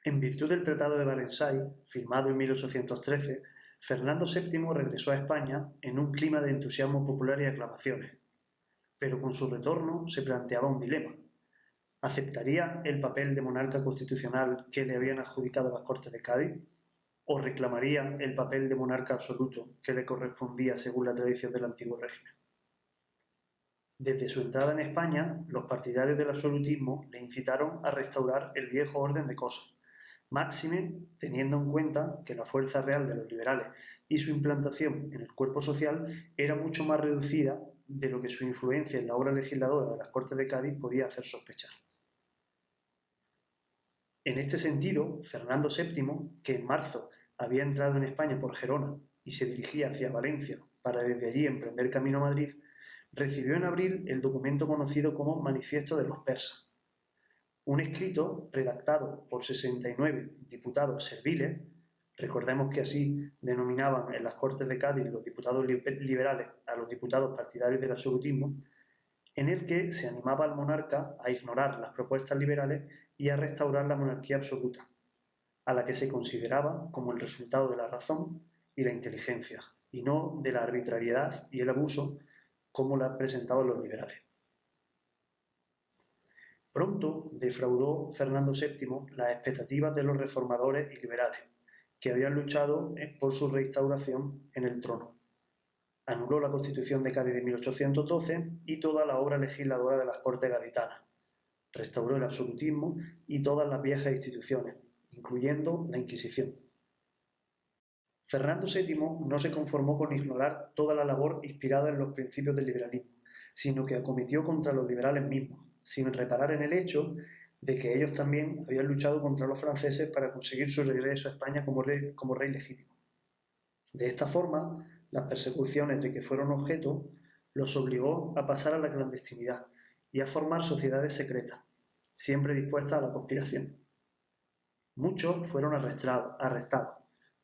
En virtud del Tratado de Versailles, firmado en 1813, Fernando VII regresó a España en un clima de entusiasmo popular y aclamaciones, pero con su retorno se planteaba un dilema. ¿Aceptaría el papel de monarca constitucional que le habían adjudicado las Cortes de Cádiz? ¿O reclamaría el papel de monarca absoluto que le correspondía según la tradición del antiguo régimen? Desde su entrada en España, los partidarios del absolutismo le incitaron a restaurar el viejo orden de cosas, máxime teniendo en cuenta que la fuerza real de los liberales y su implantación en el cuerpo social era mucho más reducida de lo que su influencia en la obra legisladora de las Cortes de Cádiz podía hacer sospechar. En este sentido, Fernando VII, que en marzo había entrado en España por Gerona y se dirigía hacia Valencia para desde allí emprender camino a Madrid, recibió en abril el documento conocido como Manifiesto de los Persas, un escrito redactado por 69 diputados serviles, recordemos que así denominaban en las Cortes de Cádiz los diputados liberales a los diputados partidarios del absolutismo, en el que se animaba al monarca a ignorar las propuestas liberales y a restaurar la monarquía absoluta, a la que se consideraba como el resultado de la razón y la inteligencia, y no de la arbitrariedad y el abuso como la presentaban los liberales. Pronto defraudó Fernando VII las expectativas de los reformadores y liberales, que habían luchado por su reinstauración en el trono. Anuló la Constitución de Cádiz de 1812 y toda la obra legisladora de las Cortes gaditanas. Restauró el absolutismo y todas las viejas instituciones, incluyendo la Inquisición. Fernando VII no se conformó con ignorar toda la labor inspirada en los principios del liberalismo, sino que acometió contra los liberales mismos, sin reparar en el hecho de que ellos también habían luchado contra los franceses para conseguir su regreso a España como rey legítimo. De esta forma, las persecuciones de que fueron objeto los obligó a pasar a la clandestinidad y a formar sociedades secretas, siempre dispuestas a la conspiración. Muchos fueron arrestados,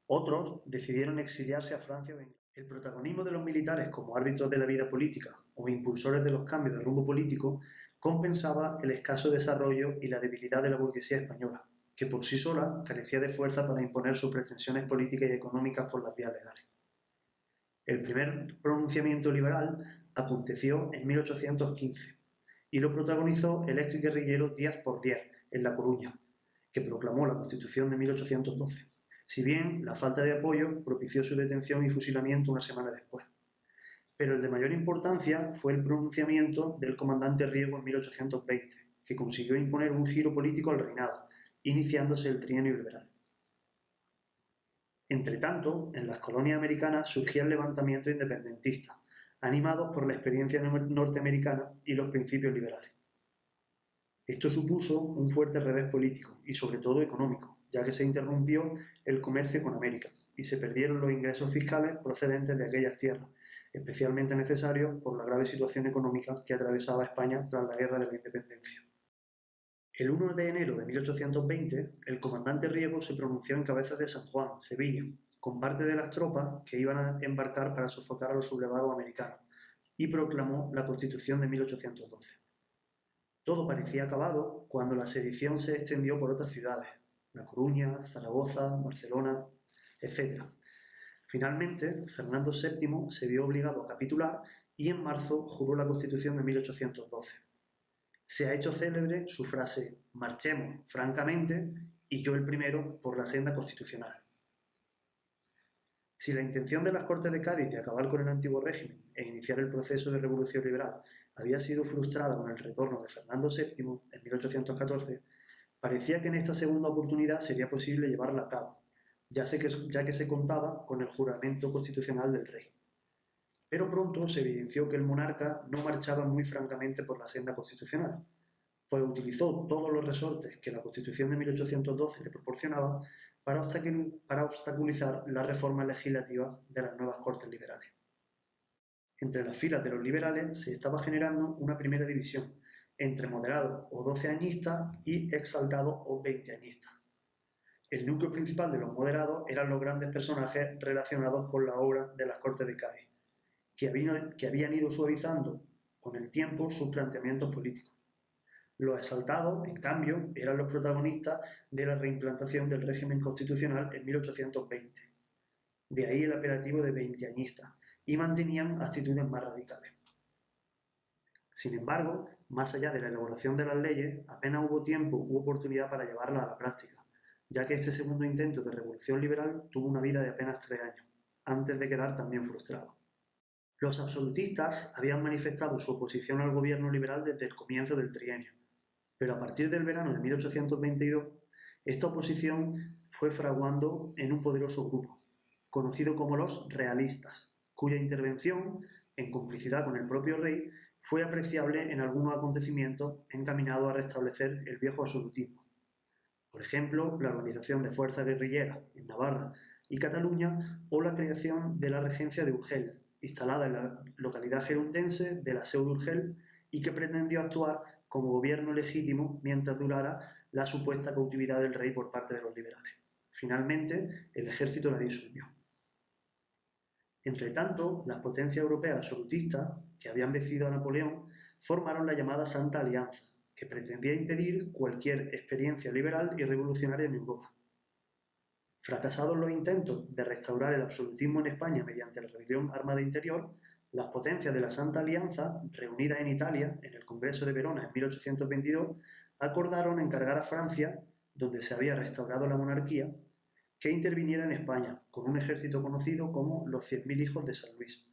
otros decidieron exiliarse a Francia o Inglaterra. El protagonismo de los militares como árbitros de la vida política o impulsores de los cambios de rumbo político compensaba el escaso desarrollo y la debilidad de la burguesía española, que por sí sola carecía de fuerza para imponer sus pretensiones políticas y económicas por las vías legales. El primer pronunciamiento liberal aconteció en 1815 y lo protagonizó el exguerrillero Díaz Porlier en La Coruña, que proclamó la Constitución de 1812, si bien la falta de apoyo propició su detención y fusilamiento una semana después. Pero el de mayor importancia fue el pronunciamiento del comandante Riego en 1820, que consiguió imponer un giro político al reinado, iniciándose el trienio liberal. Entretanto, en las colonias americanas surgían levantamientos independentistas, animados por la experiencia norteamericana y los principios liberales. Esto supuso un fuerte revés político y sobre todo económico, ya que se interrumpió el comercio con América y se perdieron los ingresos fiscales procedentes de aquellas tierras, especialmente necesarios por la grave situación económica que atravesaba España tras la Guerra de la Independencia. El 1 de enero de 1820, el comandante Riego se pronunció en Cabezas de San Juan, Sevilla, con parte de las tropas que iban a embarcar para sofocar a los sublevados americanos, y proclamó la Constitución de 1812. Todo parecía acabado cuando la sedición se extendió por otras ciudades, La Coruña, Zaragoza, Barcelona, etc. Finalmente, Fernando VII se vio obligado a capitular y en marzo juró la Constitución de 1812. Se ha hecho célebre su frase «marchemos, francamente, y yo el primero, por la senda constitucional». Si la intención de las Cortes de Cádiz de acabar con el antiguo régimen e iniciar el proceso de revolución liberal había sido frustrada con el retorno de Fernando VII en 1814, parecía que en esta segunda oportunidad sería posible llevarla a cabo, ya que se contaba con el juramento constitucional del rey. Pero pronto se evidenció que el monarca no marchaba muy francamente por la senda constitucional, pues utilizó todos los resortes que la Constitución de 1812 le proporcionaba para obstaculizar las reformas legislativas de las nuevas Cortes liberales. Entre las filas de los liberales se estaba generando una primera división entre moderados o 12-añistas y exaltados o 20-añistas. El núcleo principal de los moderados eran los grandes personajes relacionados con la obra de las Cortes de Cádiz, que habían ido suavizando con el tiempo sus planteamientos políticos. Los exaltados, en cambio, eran los protagonistas de la reimplantación del régimen constitucional en 1820. De ahí el apelativo de veinteañistas, y mantenían actitudes más radicales. Sin embargo, más allá de la elaboración de las leyes, apenas hubo tiempo u oportunidad para llevarlas a la práctica, ya que este segundo intento de revolución liberal tuvo una vida de apenas 3 años, antes de quedar también frustrado. Los absolutistas habían manifestado su oposición al gobierno liberal desde el comienzo del trienio, pero a partir del verano de 1822, esta oposición fue fraguando en un poderoso grupo, conocido como los realistas, cuya intervención, en complicidad con el propio rey, fue apreciable en algunos acontecimientos encaminados a restablecer el viejo absolutismo. Por ejemplo, la organización de fuerzas guerrilleras en Navarra y Cataluña o la creación de la regencia de Urgel, instalada en la localidad gerundense de la Seu d'Urgell y que pretendió actuar como gobierno legítimo mientras durara la supuesta cautividad del rey por parte de los liberales. Finalmente, el ejército la disolvió. Entretanto, las potencias europeas absolutistas, que habían vencido a Napoleón, formaron la llamada Santa Alianza, que pretendía impedir cualquier experiencia liberal y revolucionaria en Europa. Fracasados los intentos de restaurar el absolutismo en España mediante la rebelión armada interior, las potencias de la Santa Alianza, reunidas en Italia en el Congreso de Verona en 1822, acordaron encargar a Francia, donde se había restaurado la monarquía, que interviniera en España con un ejército conocido como los 100.000 hijos de San Luis.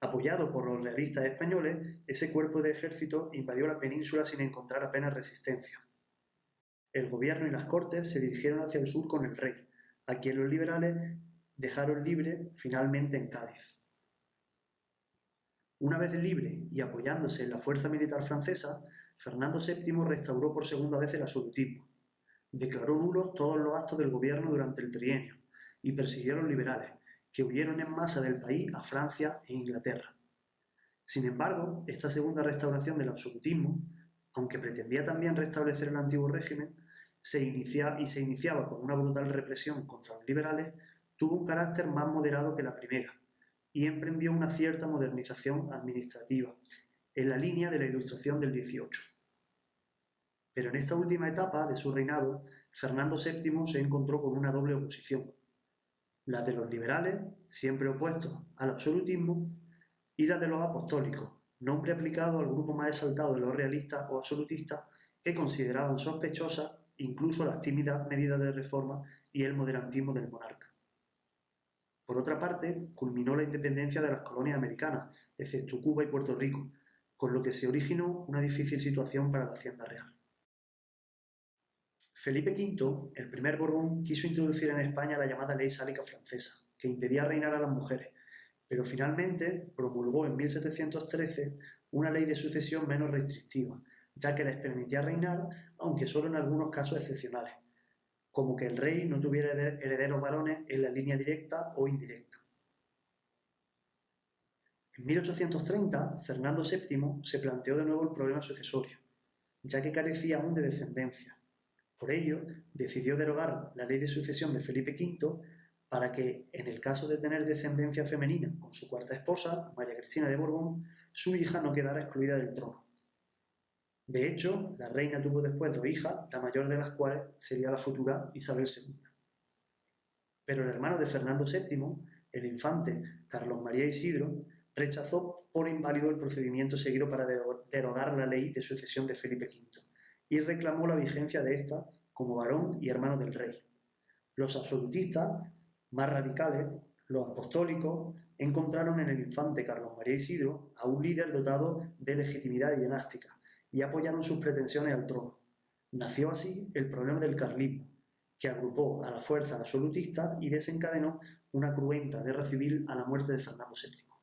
Apoyado por los realistas españoles, ese cuerpo de ejército invadió la península sin encontrar apenas resistencia. El gobierno y las cortes se dirigieron hacia el sur con el rey, a quien los liberales dejaron libre finalmente en Cádiz. Una vez libre y apoyándose en la fuerza militar francesa, Fernando VII restauró por segunda vez el absolutismo. Declaró nulos todos los actos del gobierno durante el trienio y persiguió a los liberales, que huyeron en masa del país a Francia e Inglaterra. Sin embargo, esta segunda restauración del absolutismo, aunque pretendía también restablecer el antiguo régimen, se iniciaba con una brutal represión contra los liberales, tuvo un carácter más moderado que la primera y emprendió una cierta modernización administrativa, en la línea de la Ilustración del XVIII. Pero en esta última etapa de su reinado, Fernando VII se encontró con una doble oposición, la de los liberales, siempre opuestos al absolutismo, y la de los apostólicos, nombre aplicado al grupo más exaltado de los realistas o absolutistas que consideraban sospechosas incluso las tímidas medidas de reforma y el moderantismo del monarca. Por otra parte, culminó la independencia de las colonias americanas, excepto Cuba y Puerto Rico, con lo que se originó una difícil situación para la Hacienda Real. Felipe V, el primer Borbón, quiso introducir en España la llamada Ley Sálica francesa, que impedía reinar a las mujeres, pero finalmente promulgó en 1713 una ley de sucesión menos restrictiva, ya que les permitía reinar, aunque solo en algunos casos excepcionales, como que el rey no tuviera herederos varones en la línea directa o indirecta. En 1830, Fernando VII se planteó de nuevo el problema sucesorio, ya que carecía aún de descendencia. Por ello, decidió derogar la ley de sucesión de Felipe V para que, en el caso de tener descendencia femenina con su cuarta esposa, María Cristina de Borbón, su hija no quedara excluida del trono. De hecho, la reina tuvo después 2 hijas, la mayor de las cuales sería la futura Isabel II. Pero el hermano de Fernando VII, el infante Carlos María Isidro, rechazó por inválido el procedimiento seguido para derogar la ley de sucesión de Felipe V y reclamó la vigencia de esta como varón y hermano del rey. Los absolutistas, más radicales, los apostólicos, encontraron en el infante Carlos María Isidro a un líder dotado de legitimidad dinástica y apoyaron sus pretensiones al trono. Nació así el problema del carlismo, que agrupó a la fuerza absolutista y desencadenó una cruenta guerra civil a la muerte de Fernando VII.